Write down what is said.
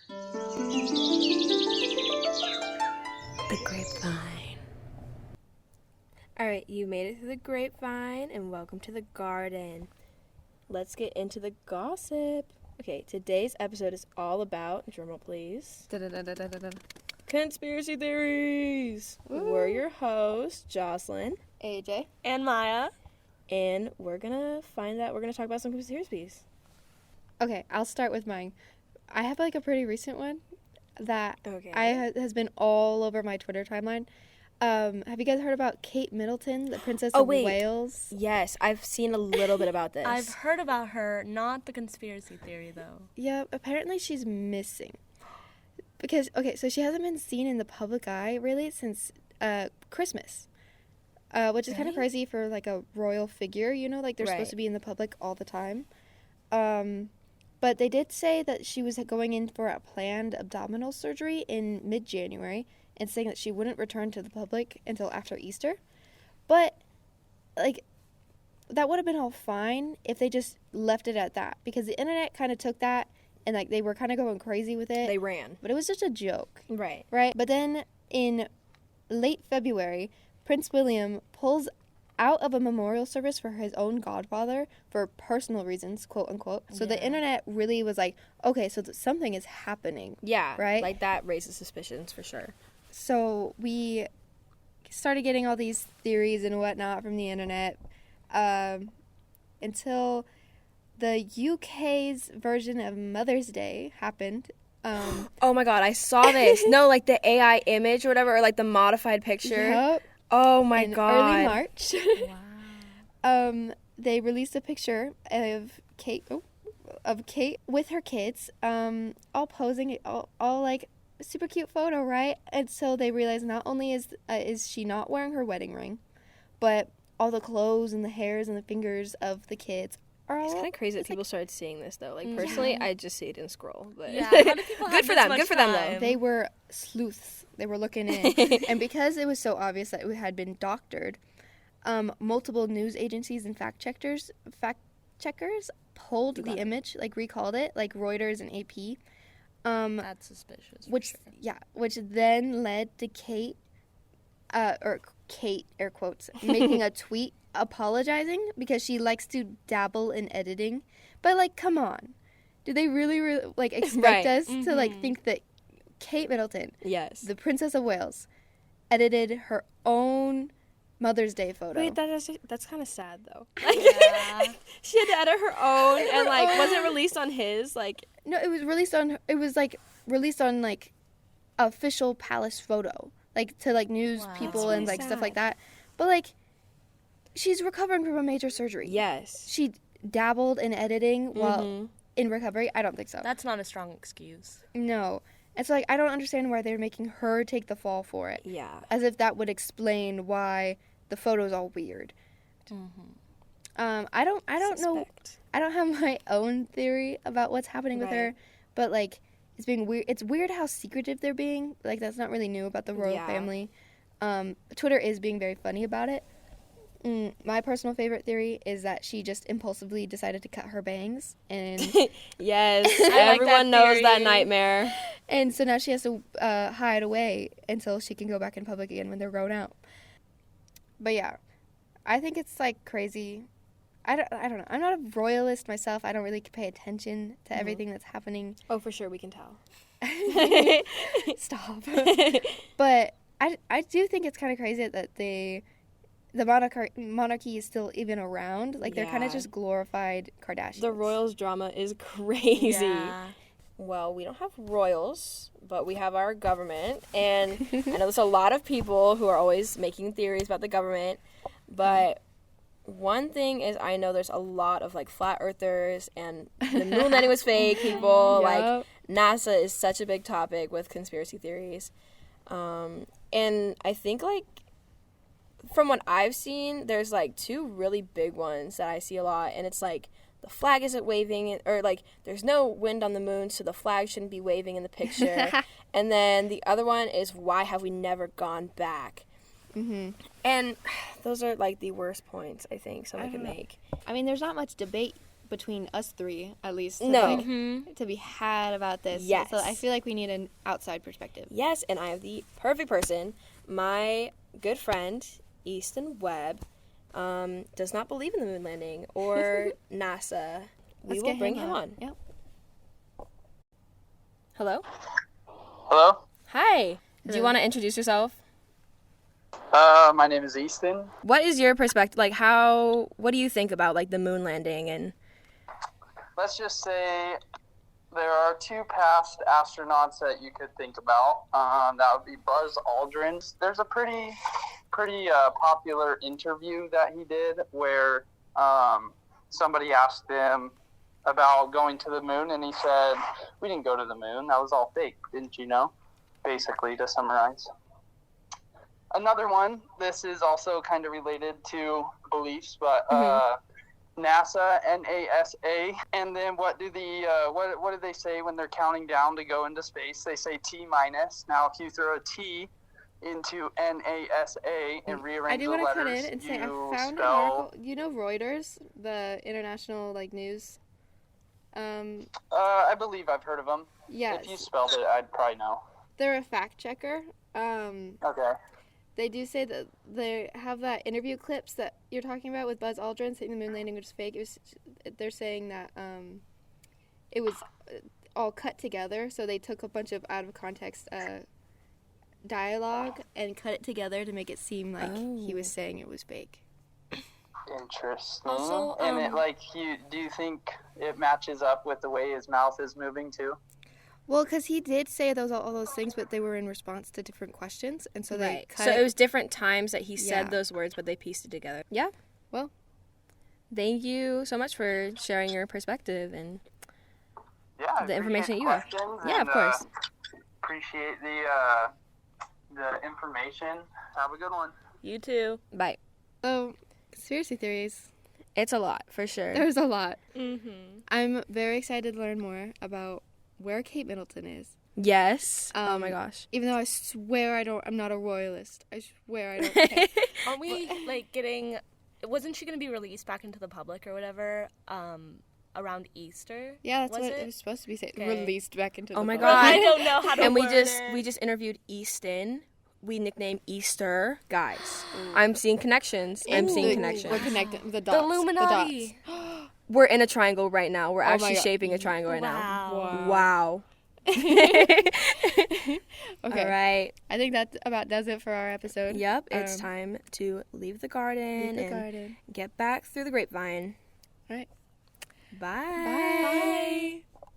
The Grapevine. Alright, you made it through the grapevine, and welcome to the garden. Let's get into the gossip. Okay, today's episode is all about, drumroll please, conspiracy theories. Woo. We're your hosts, Jocelyn, AJ, and Maya, and we're gonna talk about some conspiracies. Okay, I'll start with mine. I have like a pretty recent one that has been all over my Twitter timeline. Have you guys heard about Kate Middleton, the Princess of Wales? Yes, I've seen a little bit about this. I've heard about her, not the conspiracy theory, though. Yeah, apparently she's missing. Because, so she hasn't been seen in the public eye, really, since Christmas. Which is kind of crazy for, like, a royal figure, you know? Like, they're supposed to be in the public all the time. But they did say that she was going in for a planned abdominal surgery in mid-January, and saying that she wouldn't return to the public until after Easter. But, like, that would have been all fine if they just left it at that. Because the internet kind of took that, and, like, they were kind of going crazy with it. They ran. But it was just a joke. Right. Right? But then, in late February, Prince William pulls out of a memorial service for his own godfather for personal reasons, quote unquote. So the internet really was like, okay, so something is happening. Yeah. Right? Like, that raises suspicions for sure. So we started getting all these theories and whatnot from the internet until the UK's version of Mother's Day happened. Oh my god, I saw this. No, like the AI image or whatever, or like the modified picture. Yep. Oh my in god. Early March. Wow. They released a picture of Kate with her kids, all posing, all like, super cute photo, right? And so they realized not only is she not wearing her wedding ring, but all the clothes and the hairs and the fingers of the kids are all. It's kind of crazy that people started seeing this though. Like personally, I just see it in scroll, but good for them. Good for them though. They were sleuths. They were looking in, and because it was so obvious that it had been doctored, multiple news agencies and fact checkers pulled the image, like recalled it, like Reuters and AP. That's suspicious. Which then led to Kate, air quotes, making a tweet apologizing because she likes to dabble in editing. But, like, come on. Do they really like, expect us to, like, think that Kate Middleton, the Princess of Wales, edited her own Mother's Day photo? Wait, that's kind of sad, though. Like, she had to edit her own, and, like, wasn't released on his, like... No, it was released on, like, official palace photo. Like, to, like, news people and, like, stuff like that. But, like, she's recovering from a major surgery. Yes. She dabbled in editing while in recovery. I don't think so. That's not a strong excuse. No. And so, like, I don't understand why they're making her take the fall for it. Yeah. As if that would explain why the photo's all weird. I don't know. I don't have my own theory about what's happening with her, but, like, it's being weird. It's weird how secretive they're being. Like, that's not really new about the royal family. Twitter is being very funny about it. My personal favorite theory is that she just impulsively decided to cut her bangs, and yes, everyone knows that nightmare. And so now she has to hide away until she can go back in public again when they're grown out. But yeah, I think it's, like, crazy. I don't know. I'm not a royalist myself. I don't really pay attention to everything that's happening. Oh, for sure, we can tell. Stop. But I do think it's kind of crazy that the monarchy is still even around. Like, they're kind of just glorified Kardashians. The royals drama is crazy. Yeah. Well, we don't have royals, but we have our government. And I know there's a lot of people who are always making theories about the government. But one thing is, I know there's a lot of, like, flat earthers and the moon landing was fake people. Yep. Like, NASA is such a big topic with conspiracy theories. And I think, like, from what I've seen, there's, like, two really big ones that I see a lot. And it's, like, the flag isn't waving, or, like, there's no wind on the moon, so the flag shouldn't be waving in the picture. And then the other one is, why have we never gone back? And those are, like, the worst points, I think, someone could make. I mean, there's not much debate between us three, at least, to, No. to be had about this. Yes. So I feel like we need an outside perspective. Yes, and I have the perfect person. My good friend, Easton Webb, does not believe in the moon landing or NASA. We will bring him on. Yep. Hello? Hello? Hi. Do you Hello. want to introduce yourself? My name is Easton. What is your perspective? Like, what do you think about, like, the moon landing and... Let's just say there are two past astronauts that you could think about. That would be Buzz Aldrin. There's a pretty popular interview that he did where somebody asked him about going to the moon, and he said, "We didn't go to the moon. That was all fake, didn't you know?" Basically, to summarize. Another one, this is also kind of related to beliefs, but NASA, NASA, and then what do they say when they're counting down to go into space? They say T minus. Now, if you throw a T into NASA and rearrange I do the want to cut letters, in and say I you found an spell. article. You know Reuters, the international news. I believe I've heard of them. Yes. If you spelled it, I'd probably know. They're a fact checker. Okay. They do say that they have that interview clips that you're talking about with Buzz Aldrin saying the moon landing was fake. They're saying that it was all cut together, so they took a bunch of out of context dialogue and cut it together to make it seem like he was saying it was fake. Interesting. Also, and do you think it matches up with the way his mouth is moving too? Well, because he did say all those things, but they were in response to different questions, and so they cut So it. it was different times that he said Yeah. those words, but they pieced it together. Yeah. Well, Thank you so much for sharing your perspective and Yeah. I the information appreciate you have. questions Yeah, and, of course. Appreciate the information. Have a good one. You too. Bye. so conspiracy theories. It's a lot, for sure. There's a lot. Mm-hmm. I'm very excited to learn more about where Kate Middleton is. Yes. Oh my gosh. Even though I swear I'm not a royalist. I swear I don't care. Aren't we getting? Wasn't she gonna be released back into the public or whatever? Around Easter. Yeah, that's Was what it? it was supposed to be Okay. released back into the Oh my public. God. I don't know how to. And we word just it. interviewed Easton. We nicknamed Easter. Guys, I'm seeing connections. I'm seeing connections. We're connecting the dots. The Illuminati. The dots. We're in a triangle right now. We're Oh my actually God. shaping a triangle right Wow. now. Wow. Okay. All right. I think that about does it for our episode. Yep. It's time to leave the garden Leave the and garden. get back through the grapevine. All right. Bye. Bye.